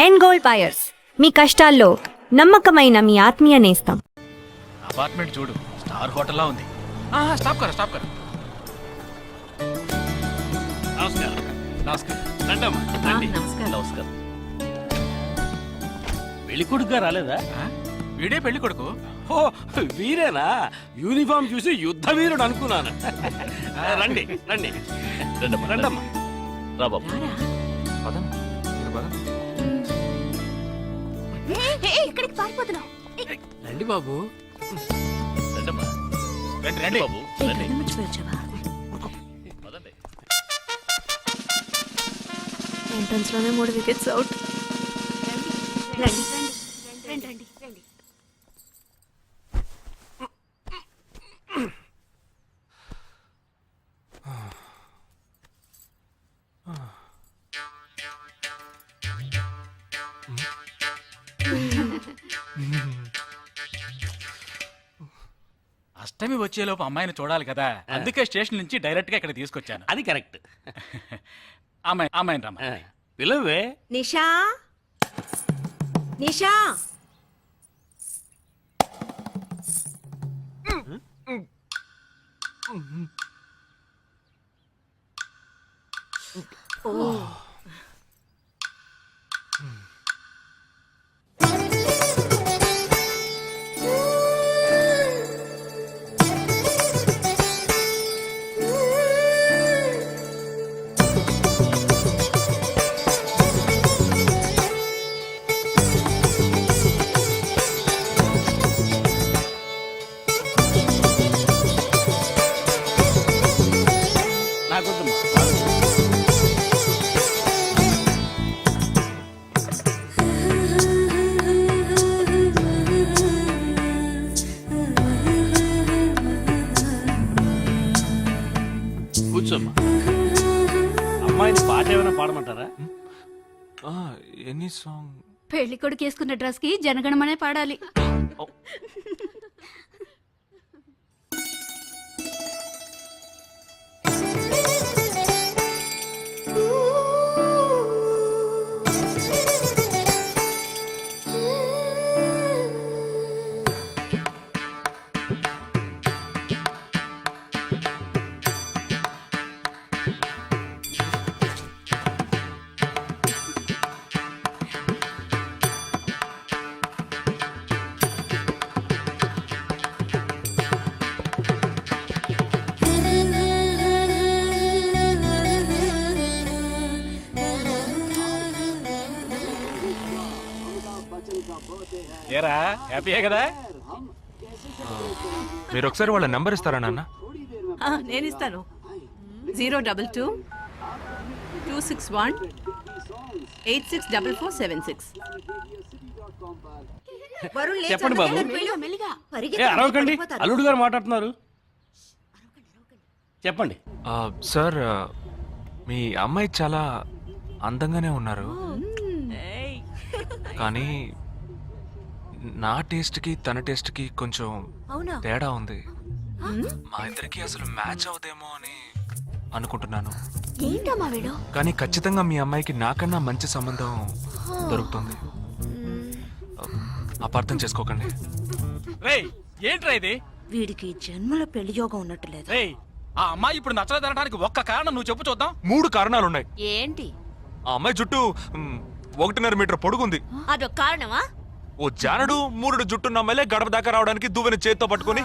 End gold buyers, మీ కష్టాల్లో నమ్మకమైన మీ ఆత్మీయ నేస్తం. అపార్ట్మెంట్ చూడు, స్టార్ హోటల్లా ఉంది. స్టాప్ కర నమస్కారం. నమస్కారం. రండమ్మా, రండి. నమస్కారం. పెళ్లి కొడుకుగా రాలేదా? వీడే పెళ్లి కొడుకు. ఓ వీరేనా? యూనిఫామ్ చూసి యుద్ధ వీరుడు అనుకున్నాను. రండి రండి రండమ్మా. రా బాబు. ఎక్కడికి పారిపోతున్నావు? రండి బాబు. రండమ్మా, రండి రండి బాబు, రండి. పదండి. ఎంట్రన్స్ లోనే 3 వికెట్స్ అవుట్. రండి రండి రండి రండి. అష్టమి వచ్చేలోపు అమ్మాయిని చూడాలి కదా, అందుకే స్టేషన్ నుంచి డైరెక్ట్ గా ఇక్కడ తీసుకొచ్చాను. అది కరెక్ట్. అమ్మాయిని రమ్మ. పిలవే. నిషా, నిషా. కూర్చోమ్మా. అమ్మాయిని పాట ఏమైనా పాడమంటారా? Any song? పెళ్లి కొడుకు వేసుకున్న డ్రెస్ కి జనగణమనే పాడాలి. ఏరా, హ్యాపీయే కదా? మీరు ఒకసారి వాళ్ళ నెంబర్ ఇస్తారా నాన్న? నేను ఇస్తాను. 022 261 864476. చెప్పండి బాబు. అరవకండి, అల్లుడు గారు మాట్లాడుతున్నారు. చెప్పండి. సార్, మీ అమ్మాయి చాలా అందంగానే ఉన్నారు, కానీ నా టేస్ట్కి తన టేస్ట్కి కొంచెం తేడా ఉంది. మా ఇద్దరికి అసలు మ్యాచ్ అవుదేమో అని అనుకుంటున్నాను. కానీ ఖచ్చితంగా మీ అమ్మాయికి నాకన్నా మంచి సంబంధం దొరుకుతుంది. అపార్థం చేసుకోకండి. రేయ్, ఏంట్రా ఇది? వీడికి జన్మలో పెళ్లి యోగం ఉన్నట్టు లేదు. రేయ్, ఆ అమ్మాయి ఇప్పుడు నచ్చలేదనడానికి ఒక్క కారణం నువ్వు చెప్పు చూద్దాం. 3 కారణాలున్నాయి. ఏంటి? ఆ అమ్మాయి జుట్టు 1.5 మీటర్ పొడుగుంది. అదొక కారణమా? ఓ జానడు 3 జుట్టున్న అమ్మాయిలే గడప దాకా రావడానికి దువ్వెని చేత్తో పట్టుకుని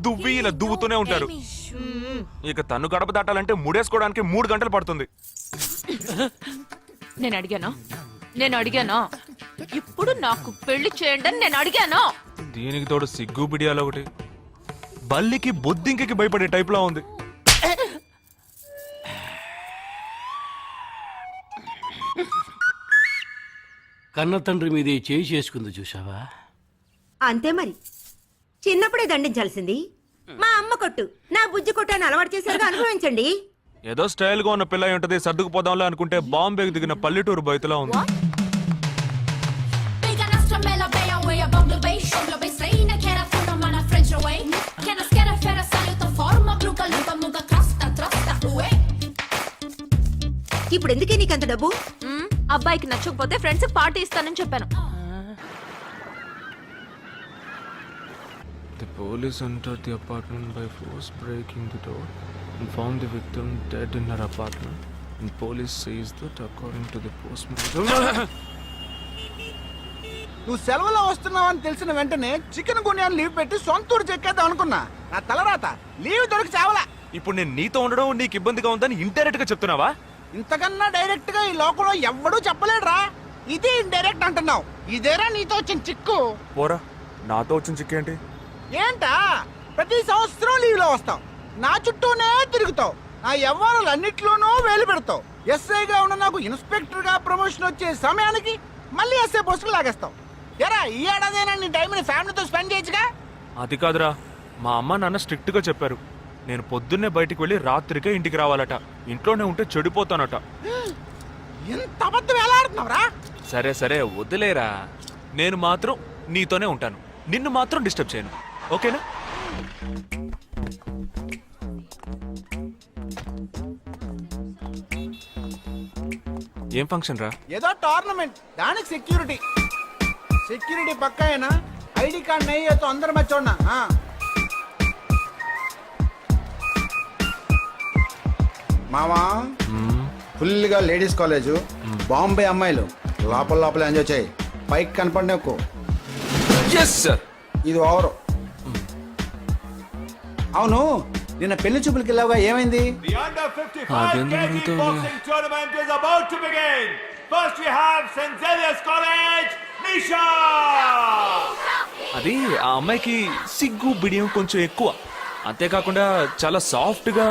దువ్వి ఇలా దువ్వుతూనే ఉంటారు. ఇక తను గడప దాటాలంటే ముడేసుకోవడానికి 3 గంటలు పడుతుంది. నేను అడిగాను. ఇప్పుడు నాకు పెళ్లి చేయండి అని నేను అడిగాను. దీనికి తోడు సిగ్గు బిడియాలో ఒకటి. బల్లికి బొద్దింకి భయపడే టైప్ లా ఉంది. కన్న తండ్రి మీదే చేయి చేసుకుంది చూసావా? అంతే మరి, చిన్నప్పుడే దండించాల్సింది. మా అమ్మ కొట్టు, నా బుజ్జి కొట్టు అని అలవాటు చేశారుగా, అనుభవించండి. ఏదో స్టైల్ గా ఉన్న పిల్ల ఉంటది, సర్దుకుపోదాంలో అనుకుంటే బాంబేకి దిగిన పల్లెటూరు బయటలా ఉంది. ఇప్పుడు ఎందుకే నీకంత డబ్బు? అబ్బాయికి నచ్చకపోతే ఫ్రెండ్స్ పార్టీ ఇస్తానని చెప్పాను. The police entered the apartment by force, breaking the door, and found the victim dead in her apartment. And police says that according to the postmortem. నువ్వు సెలవులో వస్తున్నావని తెలిసిన వెంటనే చికెన్ గున్యాన్ని లీవ్ పెట్టి సొంతూరు చెక్కేద్దాం అనుకున్నా. నా తలరాత లీవ్ దొరికి చావలా. ఇప్పుడు నేను నీతో ఉండడం నీకు ఇబ్బందిగా ఉందని ఇండైరెక్ట్ గా చెప్తున్నావా? ఇంతకన్నా డైరెక్ట్ గా ఈ లోకంలో ఎవ్వడూ చెప్పలేడురా. ఇది ఇండైరెక్ట్ అంటున్నావు. ఇదేరా నీతో వచ్చిన చిక్కు. పోరా, నాతో వచ్చిన చిక్కేంటి? ఏంటా ప్రతి సంవత్సరం లీవ్ లో వస్తావు, నా చుట్టూనే తిరుగుతావు, నా వ్యవహారాలన్నిట్లోనూ వేలు పెడతావు. ఎస్ఐగా ఉన్న నాకు ఇన్స్పెక్టర్ గా ప్రమోషన్ వచ్చే సమయానికి మళ్ళీ ఎస్ఐ పోస్టుకు లాగేస్తావు. ఎరా ఈ ఏడాదైనా నీ టైంని ఫ్యామిలీతో స్పెండ్ చేయొచ్చుగా. అది కాదురా, మా అమ్మ నాన్న స్ట్రిక్ట్ గా చెప్పారు. నేను పొద్దున్నే బయటికి వెళ్ళి రాత్రికే ఇంటికి రావాలట. ఇంట్లోనే ఉంటే చెడిపోతానట. ఎంత అబద్ధం ఎలా ఆడుతున్నావురా? సరే సరే వదిలేరా. నేను మాత్రం నీతోనే ఉంటాను, నిన్ను మాత్రం డిస్టర్బ్ చేయను. ఓకేనా? ఏం ఫంక్షన్ రా? ఏదో టోర్నమెంట్, దానికి సెక్యూరిటీ. సెక్యూరిటీ పక్కా అయినా ఐడి కార్డ్ నయ్యి తో అందరు మచ్చోడ్నా. మామా ఫుల్ గా లేడీస్ కాలేజ్, బాంబే అమ్మాయిలు లోపల లోపల ఎంజాయ్ చేయి. పైకి కనపడిన ఇది ఓవరు. అవును, నిన్న పెళ్లి చూపులకి వెళ్ళావుగా, ఏమైంది? అది ఆ అమ్మాయికి సిగ్గు బిడియం కొంచెం ఎక్కువ. అంతేకాకుండా చాలా సాఫ్ట్ గా.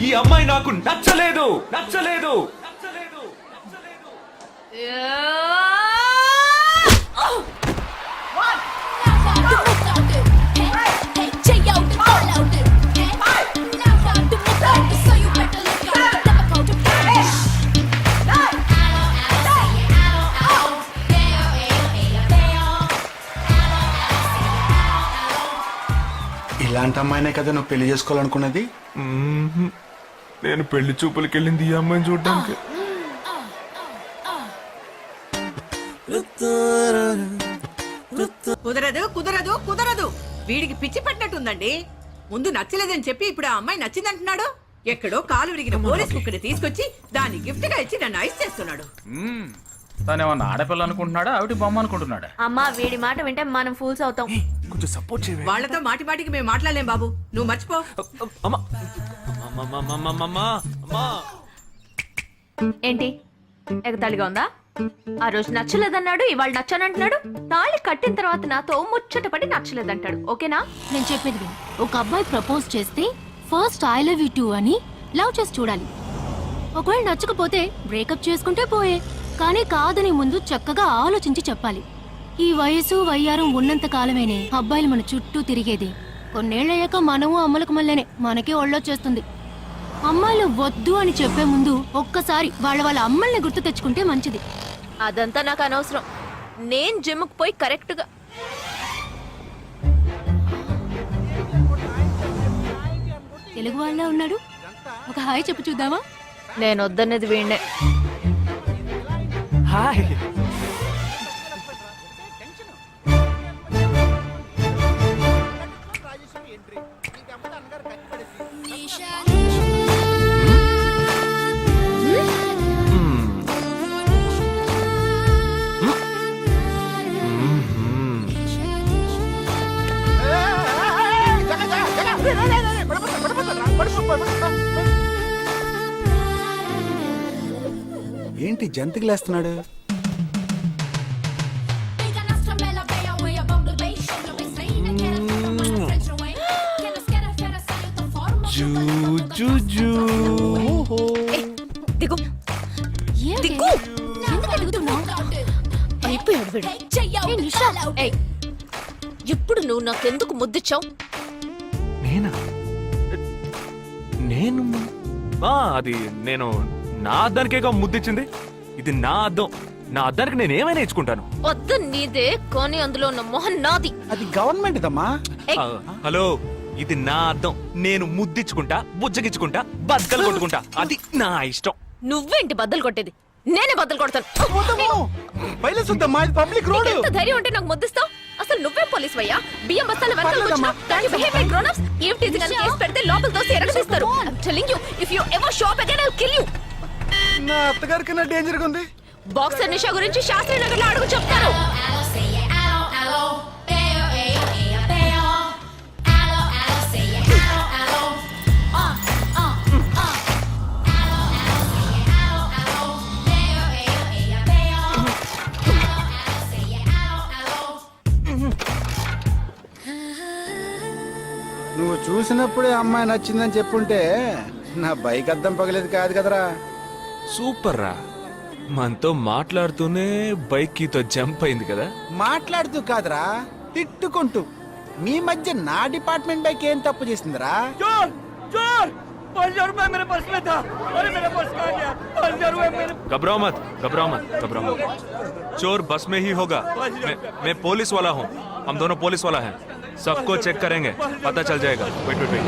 ఈ అమ్మాయి నాకు నచ్చలేదు నచ్చలేదు నచ్చలేదు. ఇలాంటి అమ్మాయినే కదా నువ్వు పెళ్లి చేసుకోవాలనుకున్నది? నేను పెళ్లి చూపులకి వెళ్ళింది ఈ అమ్మాయిని చూడడానికి. కుదరదు కుదరదు కుదరదు. వీడికి పిచ్చి పట్టినట్టుందండి. ముందు నచ్చలేదని చెప్పి ఇప్పుడు ఆ అమ్మాయి నచ్చిందంటున్నాడు. ఎక్కడో కాలు విరిగిన పోలీస్ కుక్కని తీసుకొచ్చి దాన్ని గిఫ్ట్ గా ఇచ్చి నన్ను ఐస్ చేస్తున్నాడు. తనేమన్నా ఆడపిల్ల అనుకుంటున్నాడా, ఆవిడ బొమ్మ అనుకుంటున్నాడా? అమ్మా వీడి మాట వింటే మనం ఫూల్స్ అవుతాం. కొంచెం సపోర్ట్ చేయవే. వాళ్ళతో మాటి మాటికి మేము మాట్లాడలేం బాబు, నువ్వు మర్చిపో. అమ్మా అమ్మా. ఏంటి ఎగతాళిగా ఉందా? ఆ రోజు నచ్చలేదన్నాడు, ఇవాళ నచ్చానంటున్నాడు. తాళి కట్టిన తర్వాత నాతో ముచ్చట పడి నచ్చలేదంటాడు. ఓకేనా? నేను చెప్పేది విను. ఒక అబ్బాయి ప్రపోజ్ చేస్తే first I love you two అని లవ్ చేసి చూడాలి. ఒకవేళ నచ్చకపోతే బ్రేకప్ చేసుకుంటే పోయే. కానీ కాదని ముందు చక్కగా ఆలోచించి చెప్పాలి. ఈ వయసు వయ్యారం ఉన్నంత కాలమేనే అబ్బాయిలు మన చుట్టూ తిరిగేది. కొన్నేళ్లయ్యాక మనము అమ్మలకు మళ్ళీనే మనకే ఒళ్ళొచ్చేస్తుంది. అమ్మాయిలు వద్దు అని చెప్పే ముందు ఒక్కసారి వాళ్ళ అమ్మల్ని గుర్తు తెచ్చుకుంటే మంచిది. అదంతా నాకు అనవసరం. నేను జిమ్కి పోయి కరెక్ట్ గా తెలుగు వాళ్ళ ఉన్నాడు. ఒక హాయ్ చెప్పు చూద్దామా? నేను వద్దనేది వీణ్ణే. హాయ్. ఏంటి జంతికి లేస్తున్నాడు? జూజూ దిగు దిగు ఎందుకు అడుగుతున్నావు? అయిపోయాడు వీడు. ఏ నిషా, ఏయ్, ఇప్పుడు నువ్వు నాకెందుకు ముద్దిచ్చావు? నేనా నేను అది నేను నా అద్దానికేగా ముద్దిచ్చింది. ఇది నా అద్దం. నా అద్దానికి నేను ఏమైనా ఇచ్చుకుంటాను. వద్దు నీదే, కానీ అందులో ఉన్న మొహం నాది. అది గవర్నమెంట్ దమ్మా. ఏయ్, హలో, ఇది నా అద్దం. నేను ముద్దిచ్చుకుంటా, బుజ్జగిచ్చుకుంటా, బద్దలు కొట్టుకుంటా. అది నా ఇష్టం. నువ్వేంటి బద్దలు కొట్టేది? నేనే బద్దలు కొడతాను. బయలుసుద్దమ్మా, ఇది పబ్లిక్ రోడ్. ఎంత ధైర్యం ఉంటే నాకు ముద్దిస్తావు? అసలు నువ్వే పోలీస్ వయ్యా? బియ్యం బస్తాల వెనకాల పర్లేదమ్మా. కూర్చున్నావు. Can you behave like grown-ups? ఏం టీచర్ గారిని కేసు పెడితే లోపల తోసి ఎరగదీస్తారు. I'm telling you, if you ever show up again, I'll kill you. నా అత్తగారి కన్నా డేంజర్ గా ఉంది. బాక్సర్ నిషా గురించి శాస్త్రి నగర్ లో అడుగు చెప్తారు. నువ్వు చూసినప్పుడే అమ్మాయి నచ్చిందని చెప్పుంటే నా బైక్ అద్దం పగలేదు కాదు కదరా. సూపర్ రా. మనతో మాట్లాడుతూనే బైక్ కీతో జంప్ అయింది కదా. మాట్లాడుతూ కాదురా, తిట్టుకుంటూ. మీ మధ్య నా డిపార్ట్మెంట్ బైక్ ఏం తప్పు చేసిందిరా? घबराओ मत, घबराओ मत, घबराओ मत. चोर बस में ही होगा. मैं पुलिस वाला हूँ. हम दोनों पुलिस वाला हैं. सबको चेक करेंगे, पता चल जाएगा. Wait wait wait.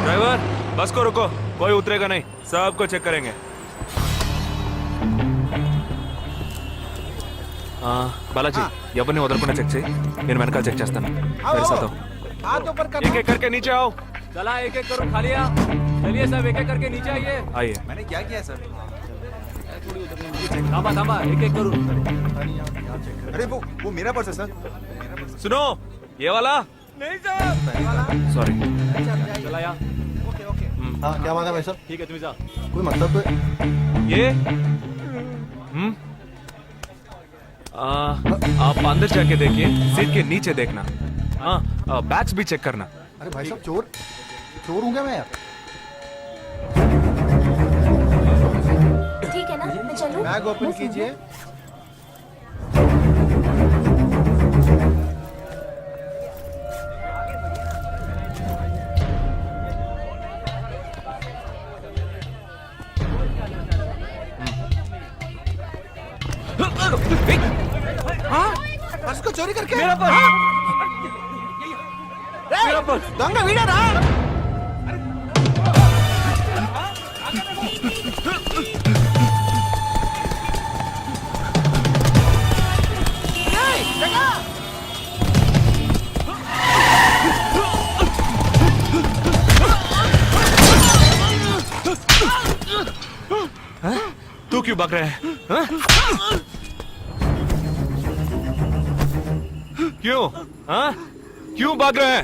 ड्राइवर, बस को रुको. कोई उतरेगा नहीं. सबको चेक करेंगे. बालाजी, ఎవరిని వదలకుండా చెక్ చేయి. నేను వెనకాల చెక్ చేస్తాను. मेरे साथ आओ. हाथ ऊपर कर. एक एक करके नीचे आओ. चला एक एक करो खाली आ. चलिए सब एक एक करके नीचे आइए. आइए. मैंने क्या किया सर? थांबा थांबा एक एक करो. अरे वो मेरा पर्स है सर. सुनो, ये वाला नहीं सर. सॉरी. चला या. Okay okay. हाँ क्या मांगा भाई सर? ठीक है तुम जा. कोई मतलब तो ये आप अंदर जाके देखिए. सीट के नीचे देखना. हाँ, बैग्स भी चेक करना. अरे भाई साहब चोर चोर हूँ क्या मैं यार? ठीक है ना, मैं चलूं? बैग ओपन कीजिए. हाँ? पर्स को चोरी करके मेरा पर्स दंगा वीड़ा रा. तू क्यों भाग रहा है? हाँ? क्यों? हाँ? क्यों भाग रहा है?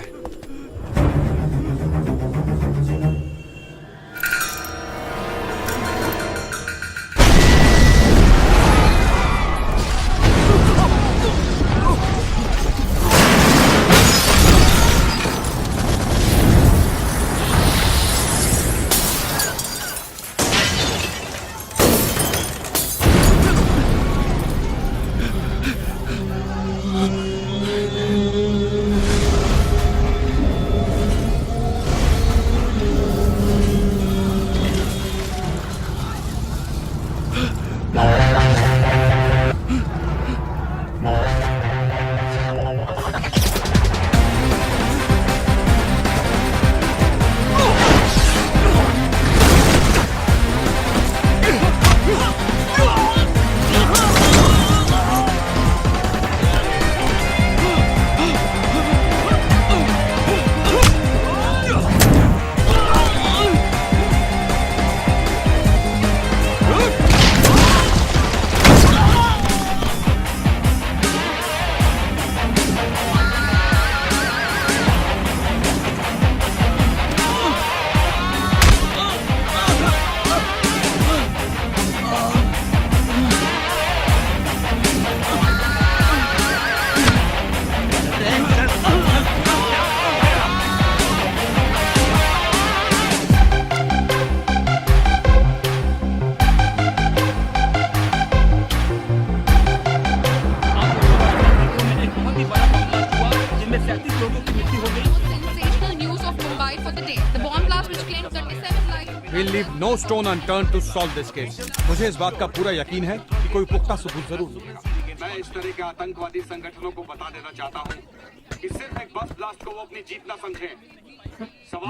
Sensational news of Mumbai for the day. The bomb blast which claimed 37 lives. We'll leave no stone unturned to solve this case. मुझे इस बात का पूरा यकीन है कि कोई पुख्ता सबूत जरूर मिलेगा। मैं इस तरह के आतंकवादी संगठनों को बता देना चाहता हूँ कि सिर्फ एक बस ब्लास्ट को वो अपनी जीत न समझें।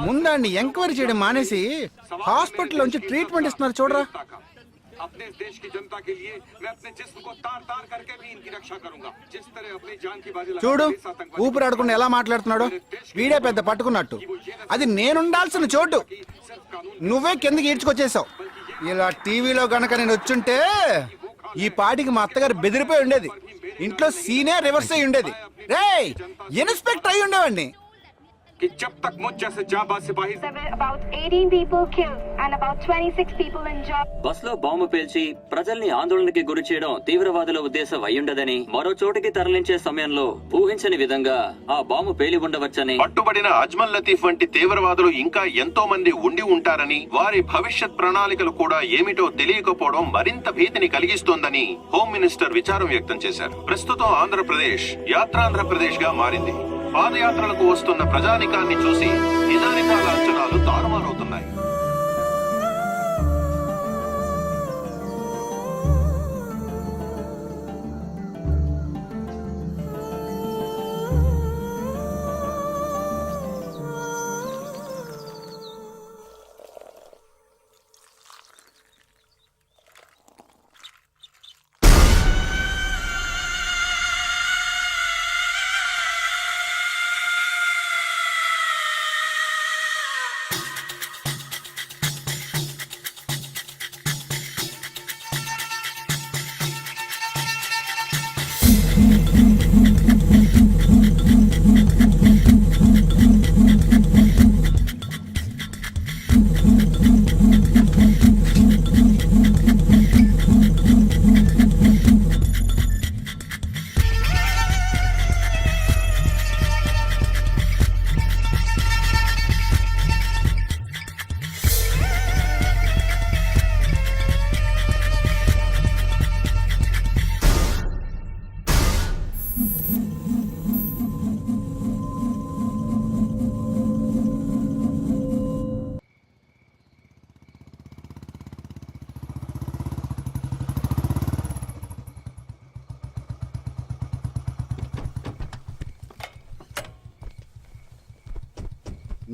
ముందండి ఎంక్వైరీ చేయడం మానేసి హాస్పిటల్ నుంచి ట్రీట్మెంట్ ఇస్తున్నారు చూడరా. अपने इस देश की जनता के लिए मैं अपने जिस्म को तार तार करके भी इनकी रक्षा करूंगा। जिस तरह अपनी जान की बाजी చూడు लगाकर इस आतंकवादी ఊపిరాడకుండా ఎలా మాట్లాడుతున్నాడు. వీడే పెద్ద పట్టుకున్నట్టు. అది నేనుండాల్సిన చోటు నువ్వే కిందకి ఈడ్చుకొచ్చేసావు. ఇలా టీవీలో గనక నేను వచ్చుంటే ఈ పాటికి మా అత్తగారు బెదిరిపోయి ఉండేది. ఇంట్లో సీనే రివర్స్ అయి ఉండేది. రేయ్ ఇన్స్పెక్టర్ అయి ఉండేవాడిని. कि जब तक मुझ जैसे जाबाज सिपाही About 18 people killed and about 26 people injured. Bus లో బాంబు పేల్చి ప్రజల్ని ఆందోళనకి గురి చేయడం తీవ్రవాదుల ఉద్దేశం అయ్యుండదని, మరో చోటుకి తరలించే సమయంలో ఊహించని విధంగా ఆ బాంబు పేలి ఉండవచ్చని, పట్టుబడిన అజ్మల్ లతీఫ్ వంటి తీవ్రవాదులు ఇంకా ఎంతో మంది ఉండి ఉంటారని, వారి భవిష్యత్ ప్రణాళికలు కూడా ఏమిటో తెలియకపోవడం మరింత భీతిని కలిగిస్తోందని హోమ్ మినిస్టర్ విచారం వ్యక్తం చేశారు. ప్రస్తుతం ఆంధ్రప్రదేశ్ యాత్రాంధ్రప్రదేశ్ గా మారింది. పాదయాత్రలకు వస్తున్న ప్రజానికాన్ని చూసి నిజానిజాల అంచనాలు తారుమారవుతున్నాయి.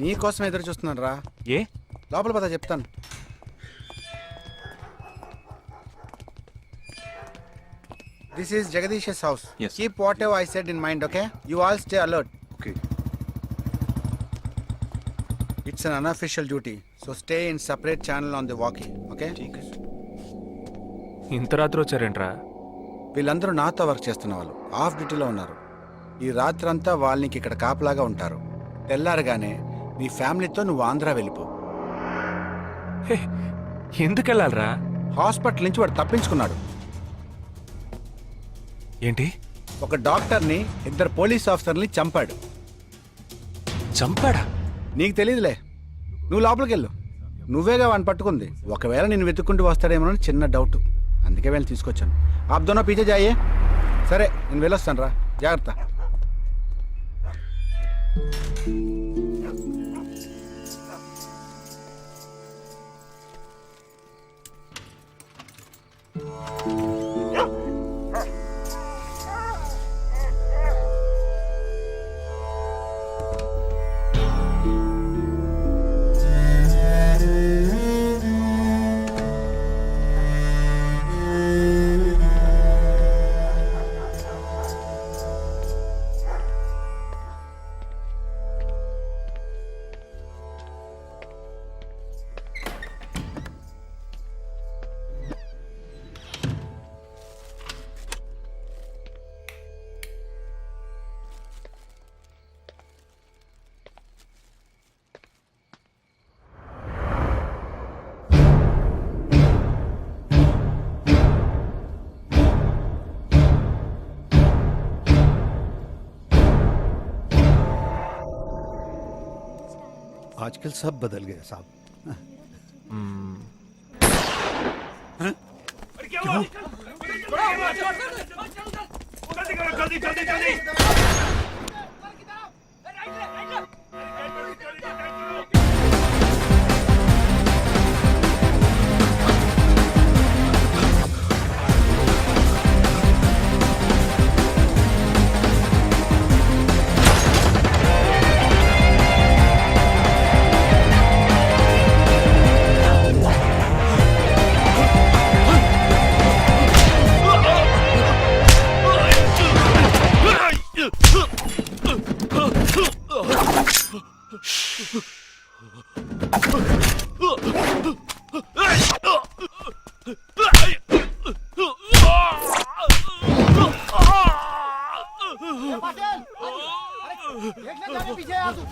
నీ కోసం ఎదురు చూస్తున్నాను రా. ఏ లోపల పద చెప్తాను. This is Jagadish house. Yes. Keep what ever I said in mind. Okay, you all stay alert. Okay. It's an unofficial duty, so stay in separate channel on the walkie. Okay? ఇంత రాత్రి వచ్చారేంట్రా? వీళ్ళందరూ నాతో వర్క్ చేస్తున్న వాళ్ళు of డ్యూటీలో ఉన్నారు. ఈ రాత్రంతా వాళ్ళకి ఇక్కడ కాపలాగా ఉంటారు. తెల్లారగానే నీ ఫ్యామిలీతో నువ్వు ఆంధ్ర వెళ్ళిపో. హే, ఎందుకు వెళ్ళాలరా? హాస్పిటల్ నుంచి వాడు తప్పించుకున్నాడు. ఏంటి? ఒక డాక్టర్ని, 2 పోలీస్ ఆఫీసర్ని చంపాడు. చంపాడా? నీకు తెలియదులే, నువ్వు లోపలికి వెళ్ళు. నువ్వేగా వాడిని పట్టుకుంది. ఒకవేళ నేను వెతుక్కుంటూ వస్తాడేమోనని చిన్న డౌట్, అందుకే వెళ్ళి తీసుకొచ్చాను. ఆప్ దోనో పీछे जाइए. సరే నేను వెళ్ళొస్తాను రా, జాగ్రత్త. आजकल सब बदल गया साहब। पटेल, अरे, देखने जाने पीछे आ तू।